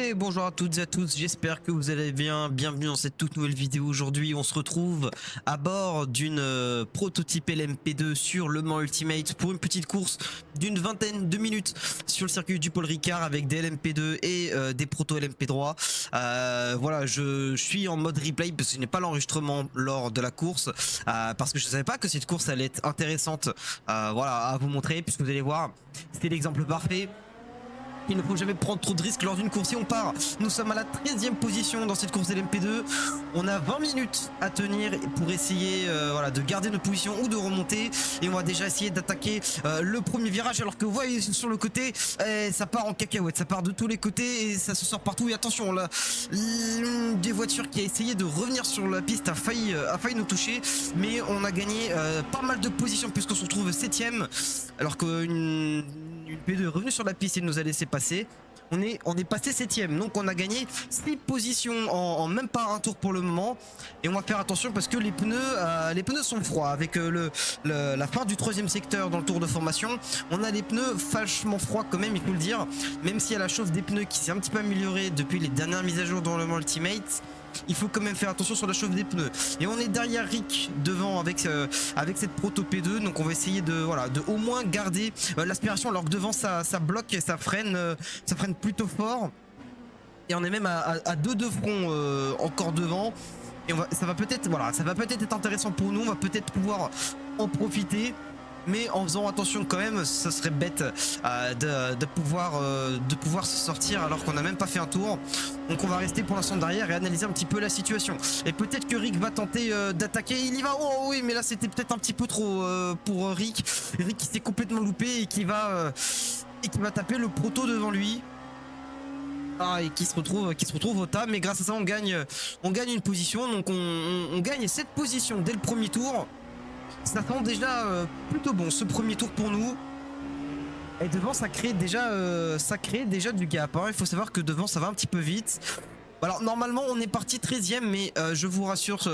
Et bonjour à toutes et à tous, j'espère que vous allez bien. Bienvenue dans cette toute nouvelle vidéo. Aujourd'hui on se retrouve à bord d'une prototype LMP2 sur Le Mans Ultimate pour une petite course d'une vingtaine de minutes sur le circuit du Paul Ricard avec des LMP2 et des proto LMP3. Voilà, je suis en mode replay parce que je n'ai pas l'enregistrement lors de la course parce que je ne savais pas que cette course allait être intéressante voilà, à vous montrer, puisque vous allez voir, c'était l'exemple parfait. Il ne faut jamais prendre trop de risques lors d'une course et on part. Nous sommes à la 13e position dans cette course LMP2. On a 20 minutes à tenir pour essayer voilà, de garder notre position ou de remonter. Et on va déjà essayer d'attaquer le premier virage, alors que vous voyez sur le côté, ça part en cacahuète, ça part de tous les côtés et ça se sort partout. Et attention, là, l'une des voitures qui a essayé de revenir sur la piste a failli nous toucher. Mais on a gagné pas mal de positions puisqu'on se retrouve 7e, alors qu'une P2 est revenue sur la piste et nous a laissé passer. On est passé 7e, donc on a gagné 6 positions en même pas un tour pour le moment. Et on va faire attention parce que les pneus sont froids. Avec la fin du 3e secteur dans le tour de formation, on a des pneus vachement froids quand même, il faut le dire. Même s'il y a la chauffe des pneus qui s'est un petit peu améliorée depuis les dernières mises à jour dans le Mans Ultimate, il faut quand même faire attention sur la chauffe des pneus. Et on est derrière Rick devant avec cette proto P2, donc on va essayer de au moins garder l'aspiration, alors que devant ça bloque et ça freine plutôt fort. Et on est même à deux de front encore devant. Et ça va peut-être être intéressant pour nous, on va peut-être pouvoir en profiter. Mais en faisant attention quand même, ça serait bête de pouvoir se sortir alors qu'on n'a même pas fait un tour. Donc on va rester pour l'instant derrière et analyser un petit peu la situation. Et peut-être que Rick va tenter d'attaquer. Il y va. Oh oui, mais là c'était peut-être un petit peu trop pour Rick. Rick qui s'est complètement loupé et qui va taper le proto devant lui. Et qui se retrouve au tas. Mais grâce à ça on gagne une position. Donc on gagne cette position dès le premier tour. Ça sent déjà plutôt bon ce premier tour pour nous. Et devant ça crée déjà du gap hein. Il faut savoir que devant ça va un petit peu vite. Alors normalement on est parti 13e, mais je vous rassure,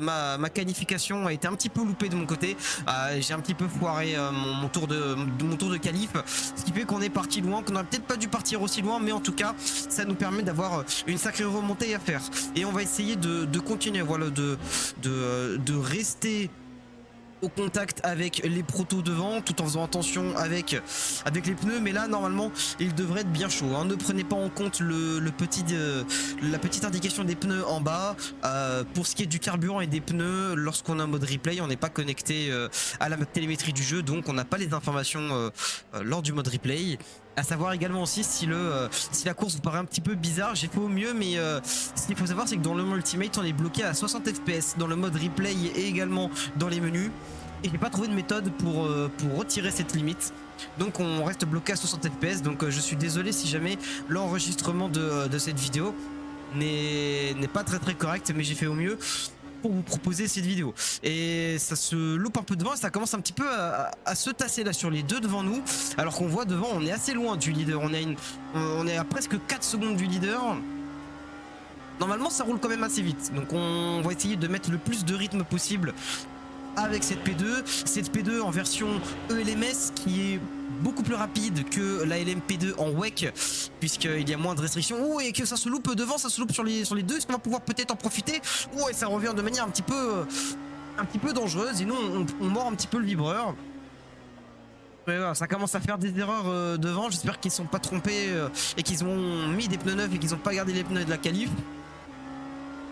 ma qualification a été un petit peu loupée de mon côté. J'ai un petit peu foiré mon tour de qualif, ce qui fait qu'on est parti loin, qu'on n'aurait peut-être pas dû partir aussi loin, mais en tout cas ça nous permet d'avoir une sacrée remontée à faire. Et on va essayer de continuer, voilà, de rester au contact avec les protos devant, tout en faisant attention avec les pneus. Mais là normalement il devrait être bien chaud hein. Ne prenez pas en compte la petite indication des pneus en bas. Pour ce qui est du carburant et des pneus, lorsqu'on est en mode replay, on n'est pas connecté à la télémétrie du jeu, donc on n'a pas les informations lors du mode replay. À savoir également aussi si la course vous paraît un petit peu bizarre, j'ai fait au mieux, mais ce qu'il faut savoir c'est que dans le Mans Ultimate on est bloqué à 60 fps dans le mode replay et également dans les menus, et j'ai pas trouvé de méthode pour retirer cette limite, donc on reste bloqué à 60 fps. Donc je suis désolé si jamais l'enregistrement de cette vidéo n'est pas très correct, mais j'ai fait au mieux pour vous proposer cette vidéo. Et ça se loupe un peu devant et ça commence un petit peu à se tasser là sur les deux devant nous, alors qu'on voit devant on est assez loin du leader, on est à presque 4 secondes du leader. Normalement ça roule quand même assez vite, donc on va essayer de mettre le plus de rythme possible avec cette P2 en version ELMS, qui est beaucoup plus rapide que la LMP2 en WEC, puisqu'il y a moins de restrictions. Oh, et que ça se loupe devant, ça se loupe sur les deux. Est-ce qu'on va pouvoir peut-être en profiter? Oh, et ça revient de manière un petit peu dangereuse, et nous on mord un petit peu le vibreur. Et voilà, ça commence à faire des erreurs devant. J'espère qu'ils ne sont pas trompés et qu'ils ont mis des pneus neufs et qu'ils n'ont pas gardé les pneus de la qualif.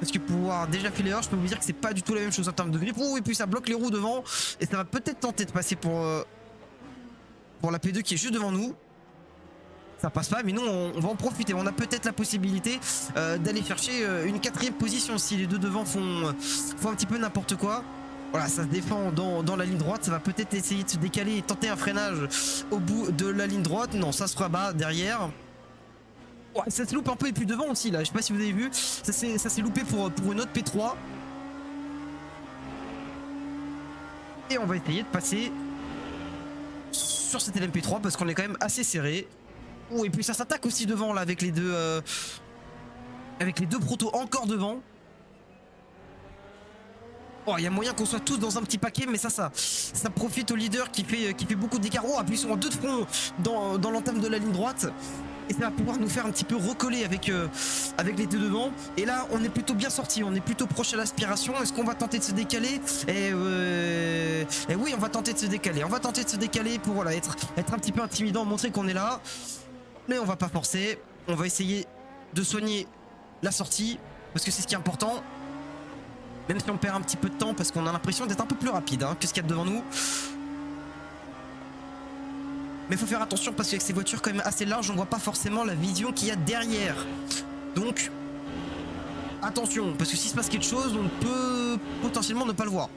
Parce que pour pouvoir déjà filer l'heure, je peux vous dire que c'est pas du tout la même chose en termes de grip. Oh, et puis ça bloque les roues devant. Et ça va peut-être tenter de passer pour la P2 qui est juste devant nous. Ça passe pas, mais nous on va en profiter. On a peut-être la possibilité d'aller chercher une 4e position si les deux devant font un petit peu n'importe quoi. Voilà, ça se défend dans la ligne droite. Ça va peut-être essayer de se décaler et tenter un freinage au bout de la ligne droite. Non, ça se rabat derrière. Ouais, ça se loupe un peu, et puis devant aussi là, je sais pas si vous avez vu, ça s'est loupé pour une autre P3. Et on va essayer de passer sur cette LMP3 parce qu'on est quand même assez serré. Oh, et puis ça s'attaque aussi devant là avec les deux protos encore devant. Oh, il y a moyen qu'on soit tous dans un petit paquet, mais ça profite au leader qui fait beaucoup d'écart. Oh, puis ils sont en deux de front dans l'entame de la ligne droite. et ça va pouvoir nous faire un petit peu recoller avec, avec les deux devant. Et là on est plutôt bien sorti, on est plutôt proche à l'aspiration. Est-ce qu'on va tenter de se décaler? Et oui, on va tenter de se décaler, on va tenter de se décaler pour voilà, être un petit peu intimidant, montrer qu'on est là. Mais on va pas forcer, on va essayer de soigner la sortie parce que c'est ce qui est important. Même si on perd un petit peu de temps parce qu'on a l'impression d'être un peu plus rapide hein, que ce qu'il y a devant nous. Mais il faut faire attention parce qu'avec ces voitures quand même assez larges, on voit pas forcément la vision qu'il y a derrière. Donc attention, parce que s'il se passe quelque chose, on peut potentiellement ne pas le voir.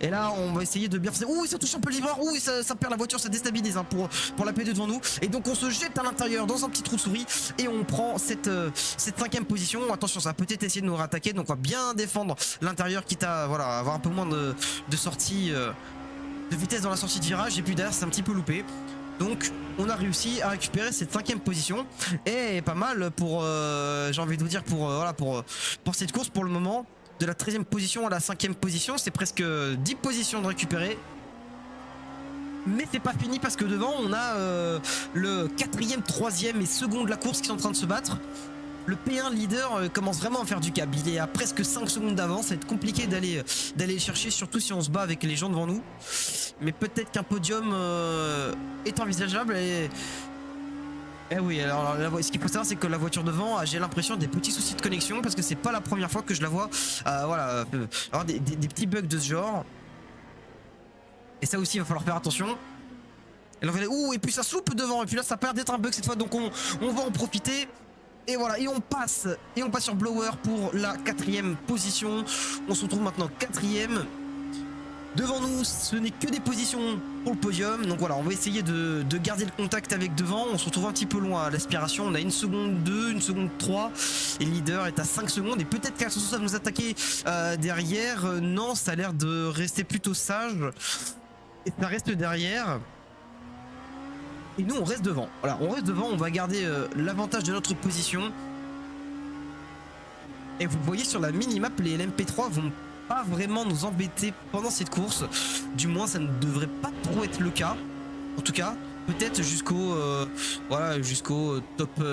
Et là on va essayer de bien faire. Ouh, ça touche un peu le livreur. Ouh, ça perd la voiture, ça déstabilise hein, pour la P2 devant nous. Et donc on se jette à l'intérieur dans un petit trou de souris et on prend cette 5ème position. Attention, ça va peut-être essayer de nous rattaquer, donc on va bien défendre l'intérieur, quitte à voilà, avoir un peu moins de sortie, de vitesse dans la sortie de virage. Et puis derrière c'est un petit peu loupé. Donc on a réussi à récupérer cette 5ème position et pas mal pour j'ai envie de vous dire pour voilà, pour cette course. Pour le moment, de la 13ème position à la 5ème position, c'est presque 10 positions de récupérer. Mais c'est pas fini parce que devant on a le 4ème, 3ème et second de la course qui sont en train de se battre. Le P1 leader commence vraiment à faire du câble. Il est à presque 5 secondes d'avance. Ça va être compliqué d'aller le chercher, surtout si on se bat avec les gens devant nous. Mais peut-être qu'un podium est envisageable. Et oui, alors ce qu'il faut savoir, c'est que la voiture devant, j'ai l'impression des petits soucis de connexion parce que c'est pas la première fois que je la vois voilà, avoir des petits bugs de ce genre. Et ça aussi, il va falloir faire attention. Et puis ça se loupe devant. Et puis là, ça perd d'être un bug cette fois. Donc on va en profiter. Et voilà, et on passe sur Blower pour la 4ème position. On se retrouve maintenant 4ème. Devant nous, ce n'est que des positions pour le podium. Donc voilà, on va essayer de garder le contact avec devant. On se retrouve un petit peu loin à l'aspiration. On a 1 seconde 2, 1 seconde 3. Et le leader est à 5 secondes. Et peut-être qu'Axos va nous attaquer derrière. Non, ça a l'air de rester plutôt sage. Et ça reste derrière. Et nous on reste devant. Voilà, on reste devant, on va garder l'avantage de notre position. Et vous voyez sur la minimap, les LMP3 vont pas vraiment nous embêter pendant cette course. Du moins ça ne devrait pas trop être le cas. En tout cas, peut-être jusqu'au voilà, jusqu'au top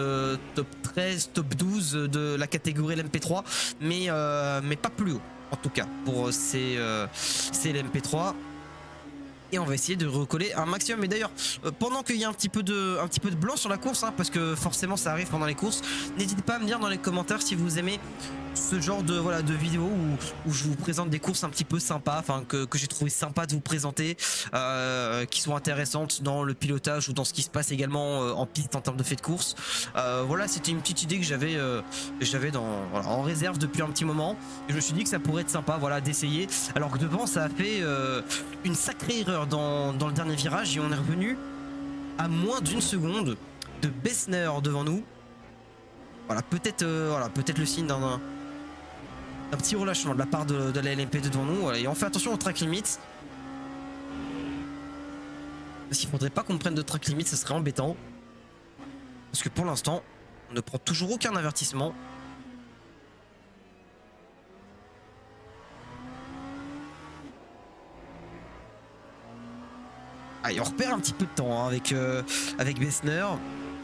13, top 12 de la catégorie LMP3. Mais pas plus haut, en tout cas, pour ces LMP3. Et on va essayer de recoller un maximum. Et d'ailleurs, pendant qu'il y a un petit peu de blanc sur la course, hein, parce que forcément ça arrive pendant les courses, n'hésitez pas à me dire dans les commentaires si vous aimez ce genre de voilà, de vidéo où je vous présente des courses un petit peu sympas, enfin que j'ai trouvé sympa de vous présenter, qui sont intéressantes dans le pilotage ou dans ce qui se passe également en piste en termes de fait de course. Voilà, c'était une petite idée que j'avais voilà, en réserve depuis un petit moment. Et je me suis dit que ça pourrait être sympa, voilà, d'essayer. Alors que devant, ça a fait une sacrée erreur dans le dernier virage et on est revenu à moins d'1 seconde de Bessner devant nous. Voilà, peut-être le signe d'un petit relâchement de la part de la LMP2 devant nous. Voilà, et on fait attention au track limit. Parce qu'il faudrait pas qu'on prenne de track limit, ça serait embêtant. Parce que pour l'instant, on ne prend toujours aucun avertissement. Ah, et on repère un petit peu de temps hein, avec Bessner.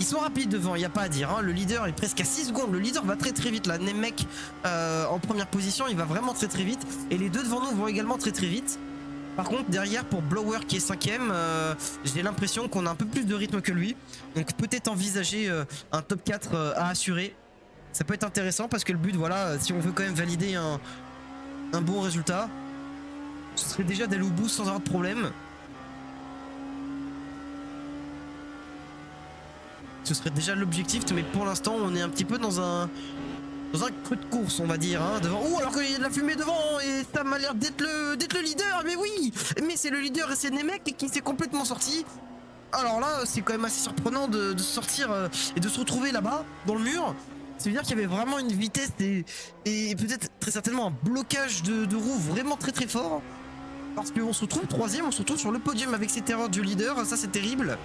Ils sont rapides devant, il n'y a pas à dire. Hein. Le leader est presque à 6 secondes. Le leader va très très vite là. Nemec en première position, il va vraiment très très vite. Et les deux devant nous vont également très très vite. Par contre, derrière pour Blower qui est 5ème, j'ai l'impression qu'on a un peu plus de rythme que lui. Donc peut-être envisager un top 4 à assurer. Ça peut être intéressant parce que le but, voilà, si on veut quand même valider un bon résultat, ce serait déjà d'aller au bout sans avoir de problème. Ce serait déjà l'objectif, mais pour l'instant on est un petit peu dans un creux de course, on va dire, hein, devant. Ouh, alors qu'il y a de la fumée devant et ça m'a l'air d'être le leader, mais oui, mais c'est le leader et c'est Nemec qui s'est complètement sorti. Alors là, c'est quand même assez surprenant de sortir et de se retrouver là-bas, dans le mur. Ça veut dire qu'il y avait vraiment une vitesse et peut-être très certainement un blocage de roue vraiment très très fort. Parce qu'on se retrouve 3ème, on se retrouve sur le podium avec cette erreur du leader, ça c'est terrible.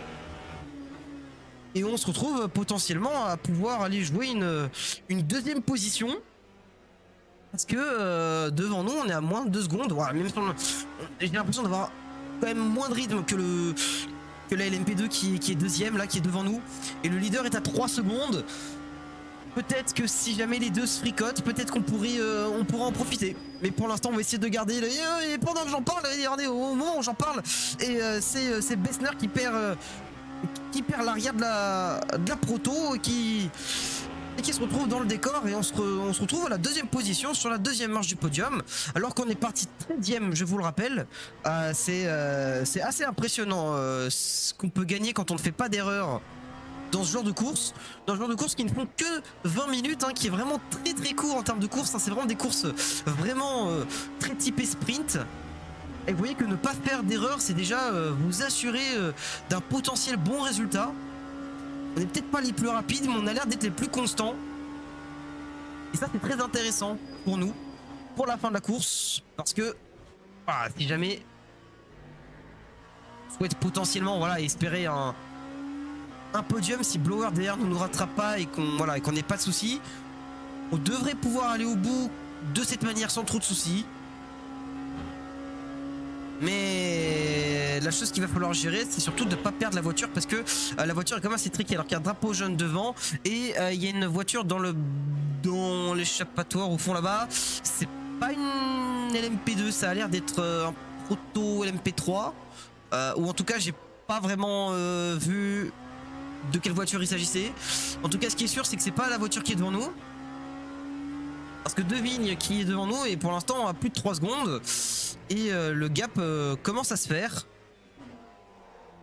Et on se retrouve potentiellement à pouvoir aller jouer une 2ème position. Parce que devant nous on est à moins de 2 secondes. Voilà, même si j'ai l'impression d'avoir quand même moins de rythme que que la LMP2 qui est deuxième là, qui est devant nous, et le leader est à 3 secondes. Peut-être que si jamais les deux se fricotent, peut-être qu'on pourrait on pourra en profiter. Mais pour l'instant on va essayer de garder et pendant que j'en parle, regardez, au moment où j'en parle, et c'est Bessner qui perd l'arrière de la proto et qui se retrouve dans le décor, et on se retrouve à la deuxième position sur la deuxième marche du podium, alors qu'on est parti 13e, je vous le rappelle. C'est assez impressionnant ce qu'on peut gagner quand on ne fait pas d'erreur dans ce genre de course, qui ne font que 20 minutes, hein, qui est vraiment très très court en termes de course, hein. C'est vraiment des courses vraiment très typées sprint. Et vous voyez que ne pas faire d'erreur, c'est déjà vous assurer d'un potentiel bon résultat. On n'est peut-être pas les plus rapides, mais on a l'air d'être les plus constants. Et ça, c'est très intéressant pour nous, pour la fin de la course, parce que voilà, si jamais on souhaite potentiellement, voilà, espérer un podium, si Blower derrière nous rattrape pas et qu'on n'ait pas de soucis, on devrait pouvoir aller au bout de cette manière sans trop de soucis. Mais la chose qu'il va falloir gérer, c'est surtout de ne pas perdre la voiture, parce que la voiture est quand même assez tricky, alors qu'il y a un drapeau jaune devant et il y a une voiture dans l'échappatoire au fond là-bas. C'est pas une LMP2, ça a l'air d'être un proto LMP3, ou en tout cas j'ai pas vraiment vu de quelle voiture il s'agissait. En tout cas, ce qui est sûr, c'est que c'est pas la voiture qui est devant nous, parce que Devigne qui est devant nous et pour l'instant à plus de 3 secondes, et le gap commence à se faire.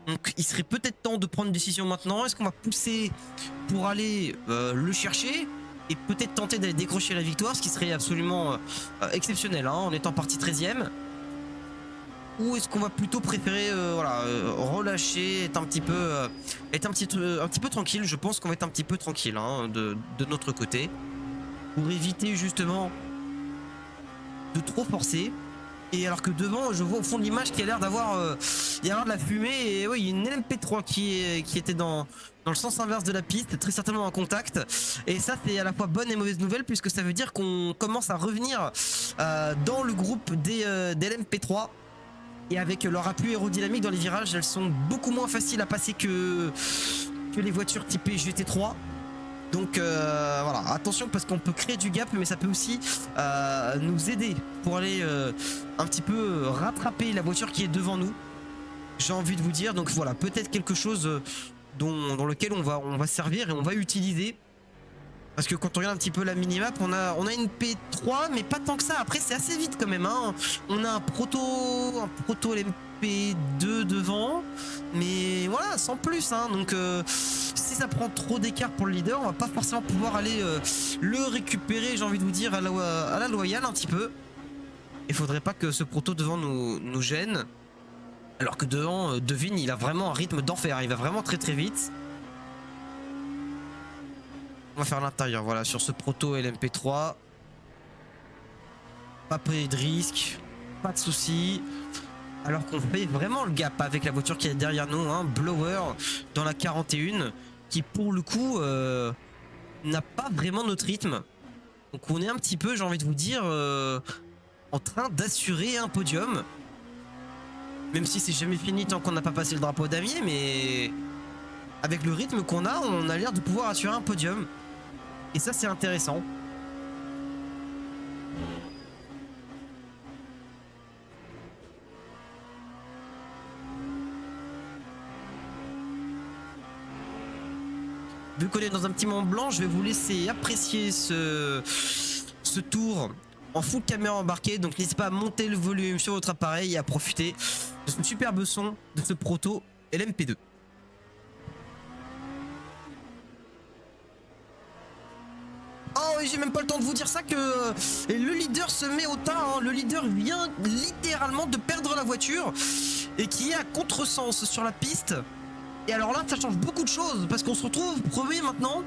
Donc il serait peut-être temps de prendre une décision maintenant. Est-ce qu'on va pousser pour aller le chercher et peut-être tenter d'aller décrocher la victoire, ce qui serait absolument exceptionnel, hein, en étant parti 13e, ou est-ce qu'on va plutôt préférer relâcher, être un petit peu tranquille. Je pense qu'on va être un petit peu tranquille, hein, de notre côté, pour éviter justement de trop forcer. Et alors que devant, je vois au fond de l'image qu'il y a l'air d'avoir de la fumée, et oui, il y a une LMP3 qui était dans le sens inverse de la piste, très certainement en contact. Et ça, c'est à la fois bonne et mauvaise nouvelle, puisque ça veut dire qu'on commence à revenir dans le groupe des LMP3. Et avec leur appui aérodynamique dans les virages, elles sont beaucoup moins faciles à passer que les voitures typées GT3. Donc voilà, attention, parce qu'on peut créer du gap, mais ça peut aussi nous aider pour aller un petit peu rattraper la voiture qui est devant nous, j'ai envie de vous dire. Donc voilà, peut-être quelque chose dans lequel on va servir et on va utiliser. Parce que quand on regarde un petit peu la minimap, on a une P3, mais pas tant que ça. Après, c'est assez vite quand même, hein. On a un proto LMP2 devant, mais voilà, sans plus, hein. Donc si ça prend trop d'écart pour le leader, on va pas forcément pouvoir aller le récupérer, j'ai envie de vous dire, à la loyale un petit peu. Il faudrait pas que ce proto devant nous gêne. Alors que devant, Devigne, il a vraiment un rythme d'enfer, il va vraiment très très vite. On va faire l'intérieur, voilà, sur ce proto LMP3. Pas pris de risque, pas de soucis. Alors qu'on fait vraiment le gap avec la voiture qui est derrière nous, hein, Blower dans la 41, qui pour le coup n'a pas vraiment notre rythme. Donc on est un petit peu, j'ai envie de vous dire, en train d'assurer un podium. Même si c'est jamais fini tant qu'on n'a pas passé le drapeau damier, mais avec le rythme qu'on a, on a l'air de pouvoir assurer un podium. Et ça, c'est intéressant. Vu qu'on est dans un petit moment blanc, je vais vous laisser apprécier ce tour en full caméra embarquée. Donc n'hésitez pas à monter le volume sur votre appareil et à profiter de ce superbe son de ce proto LMP2. Oh, et j'ai même pas le temps de vous dire ça que le leader se met au tas, hein. Le leader vient littéralement de perdre la voiture et qui est à contresens sur la piste. Et alors là, ça change beaucoup de choses, parce qu'on se retrouve premier maintenant,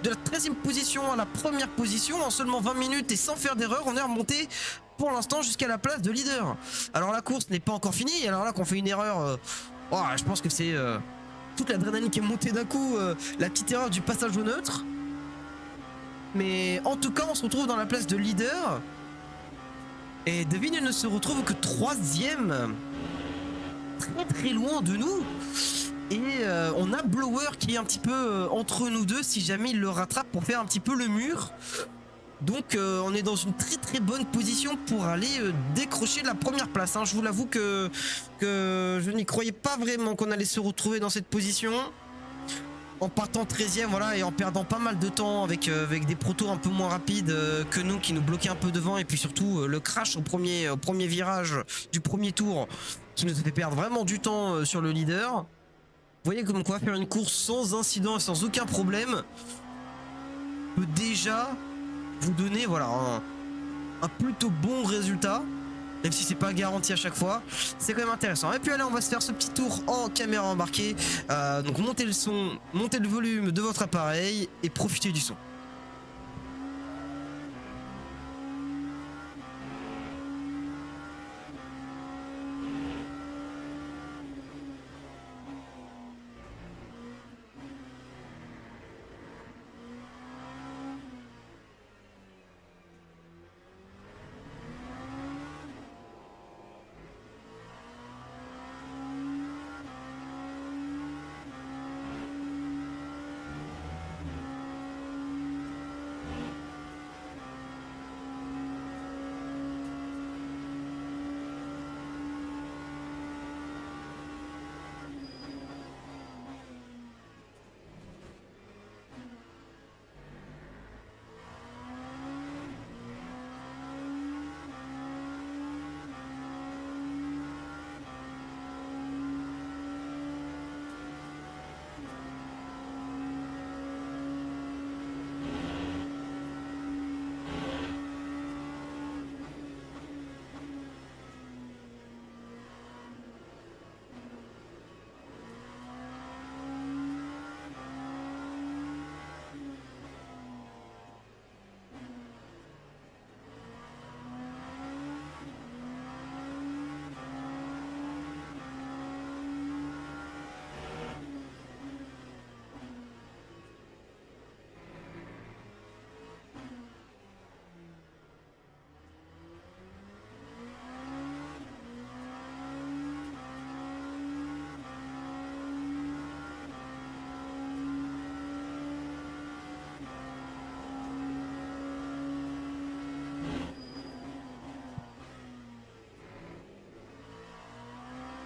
de la 13e position à la première position en seulement 20 minutes et sans faire d'erreur. On est remonté pour l'instant jusqu'à la place de leader. Alors la course n'est pas encore finie, et alors là qu'on fait une erreur, je pense que c'est toute l'adrénaline qui est montée d'un coup, la petite erreur du passage au neutre. Mais en tout cas, on se retrouve dans la place de leader. Et Devigne ne se retrouve que 3e. Très très loin de nous. Et on a Blower qui est un petit peu entre nous deux si jamais il le rattrape pour faire un petit peu le mur. Donc on est dans une très bonne position pour aller décrocher la première place, hein. Je vous l'avoue que je n'y croyais pas vraiment qu'on allait se retrouver dans cette position. En partant 13e, voilà, et en perdant pas mal de temps avec des protos un peu moins rapides que nous, qui nous bloquaient un peu devant, et puis surtout le crash au premier virage du premier tour qui nous a fait perdre vraiment du temps sur le leader. Vous voyez comme quoi faire une course sans incident et sans aucun problème peut déjà vous donner, voilà, un plutôt bon résultat, même si c'est pas garanti à chaque fois. C'est quand même intéressant. Et puis allez, on va se faire ce petit tour en caméra embarquée. Donc montez le son, montez le volume de votre appareil et profitez du son.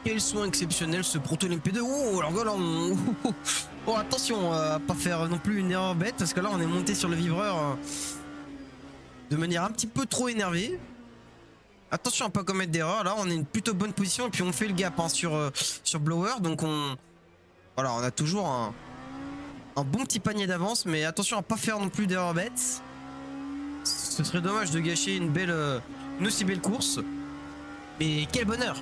Quel soin exceptionnel ce proto LMP2. Oh, alors là, oh, attention à pas faire non plus une erreur bête, parce que là on est monté sur le vibreur de manière un petit peu trop énervée. Attention à pas commettre d'erreur. Là on est une plutôt bonne position et puis on fait le gap, hein, sur Blower. Donc voilà, on a toujours un bon petit panier d'avance, mais attention à pas faire non plus d'erreur bête. Ce serait dommage de gâcher une aussi belle course. Mais quel bonheur!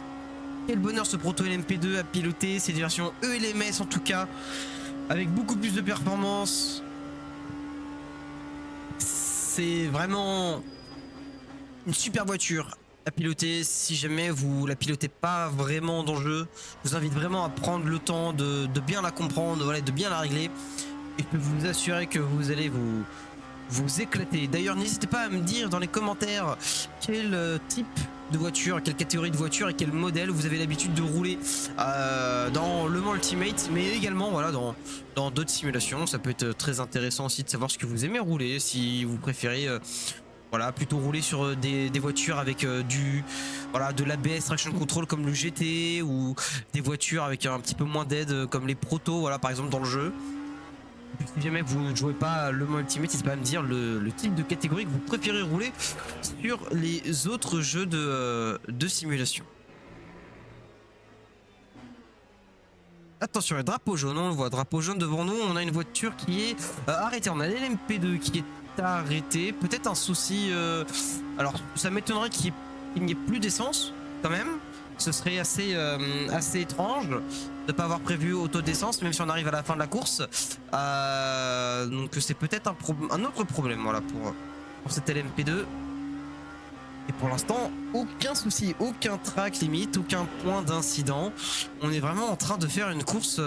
Quel bonheur ce proto LMP2 à piloter, cette version ELMS en tout cas, avec beaucoup plus de performance. C'est vraiment une super voiture à piloter. Si jamais vous la pilotez pas vraiment dans le jeu, je vous invite vraiment à prendre le temps de bien la comprendre, voilà, de bien la régler. Et je peux vous assurer que vous allez vous éclater. D'ailleurs, n'hésitez pas à me dire dans les commentaires quel type de voiture, quelle catégorie de voiture et quel modèle vous avez l'habitude de rouler dans Le Mans Ultimate, mais également voilà, dans d'autres simulations. Ça peut être très intéressant aussi de savoir ce que vous aimez rouler, si vous préférez voilà, plutôt rouler sur des voitures avec de l'ABS Traction Control comme le GT, ou des voitures avec un petit peu moins d'aide comme les protos, voilà, par exemple dans le jeu. Si jamais vous ne jouez pas Le Mans Ultimate, n'hésitez pas à me dire le type de catégorie que vous préférez rouler sur les autres jeux de simulation. Attention, le drapeau jaune, on le voit, drapeau jaune devant nous. On a une voiture qui est arrêtée. On a l'LMP2 qui est arrêté. Peut-être un souci. Alors, ça m'étonnerait qu'il n'y ait plus d'essence quand même. Ce serait assez étrange de ne pas avoir prévu auto d'essence, même si on arrive à la fin de la course. Donc c'est peut-être un autre problème, voilà, pour cette LMP2. Et pour l'instant, aucun souci, aucun track limite, aucun point d'incident. On est vraiment en train de faire une course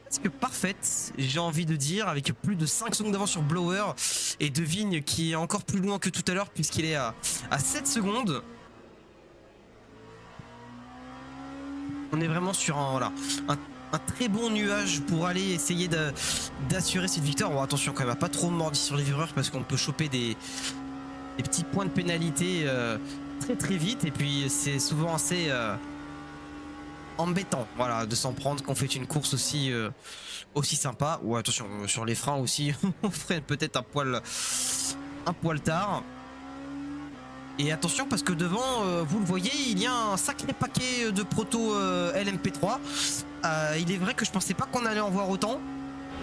presque parfaite, j'ai envie de dire, avec plus de 5 secondes d'avance sur Blower et De Vigne qui est encore plus loin que tout à l'heure puisqu'il est à 7 secondes. On est vraiment sur un un très bon nuage pour aller essayer d'assurer cette victoire. Bon, attention quand même à pas trop mordir sur les vireurs parce qu'on peut choper des petits points de pénalité très très vite, et puis c'est souvent assez embêtant, voilà, de s'en prendre qu'on fait une course aussi aussi sympa. Ou attention sur les freins aussi, on ferait peut-être un poil tard. Et attention parce que devant, vous le voyez, il y a un sacré paquet de proto LMP3. Il est vrai que je pensais pas qu'on allait en voir autant,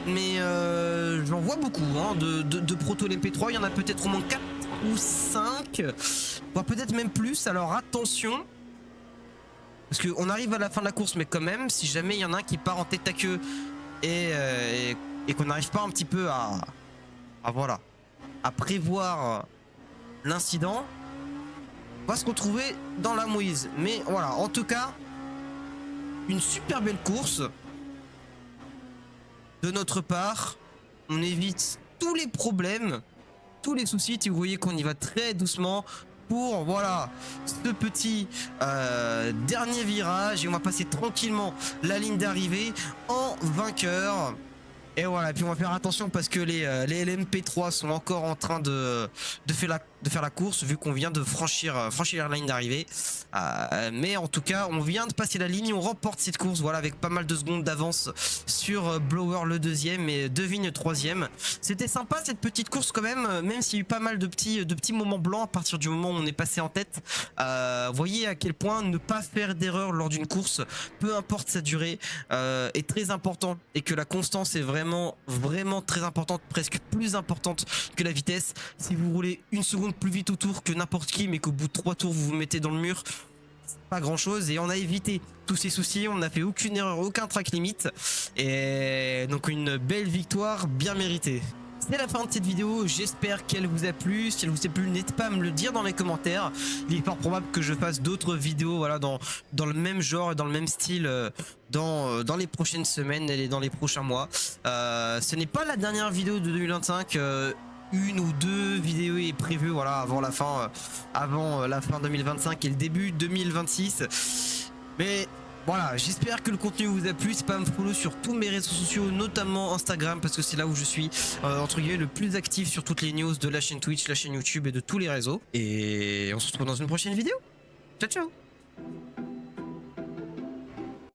mais j'en vois beaucoup hein, de proto LMP3. Il y en a peut-être au moins 4 ou 5, voire peut-être même plus. Alors attention, parce qu'on arrive à la fin de la course, mais quand même, si jamais il y en a un qui part en tête à queue et qu'on n'arrive pas un petit peu voilà, à prévoir l'incident, on va se retrouver dans la mouise. Mais voilà, en tout cas, une super belle course de notre part. On évite tous les problèmes, tous les soucis. Vous voyez qu'on y va très doucement pour voilà ce petit dernier virage, et on va passer tranquillement la ligne d'arrivée en vainqueur. Et voilà, puis on va faire attention parce que les LMP3 sont encore en train de faire la course, vu qu'on vient de franchir la ligne d'arrivée. Mais en tout cas, on vient de passer la ligne, on remporte cette course, voilà, avec pas mal de secondes d'avance sur Blower le deuxième et Devigne troisième. C'était sympa cette petite course quand même s'il y a eu pas mal de petits moments blancs à partir du moment où on est passé en tête. Voyez à quel point ne pas faire d'erreur lors d'une course, peu importe sa durée, est très important, et que la constance est vraiment très importante, presque plus importante que la vitesse. Si vous roulez une seconde plus vite au tour que n'importe qui, mais qu'au bout de 3 tours vous vous mettez dans le mur, pas grand chose. Et on a évité tous ces soucis, on n'a fait aucune erreur, aucun track limite, et donc une belle victoire bien méritée. C'est la fin de cette vidéo, j'espère qu'elle vous a plu. Si elle vous a plu, n'hésitez pas à me le dire dans les commentaires. Il est fort probable que je fasse d'autres vidéos voilà, dans le même genre et dans le même style dans les prochaines semaines et dans les prochains mois. Ce n'est pas la dernière vidéo de 2025, une ou deux vidéos est prévue voilà, avant la fin 2025 et le début 2026. Mais voilà, j'espère que le contenu vous a plu. N'hésitez pas à me follow sur tous mes réseaux sociaux, notamment Instagram, parce que c'est là où je suis entre guillemets le plus actif sur toutes les news de la chaîne Twitch, la chaîne YouTube et de tous les réseaux. Et on se retrouve dans une prochaine vidéo. Ciao ciao.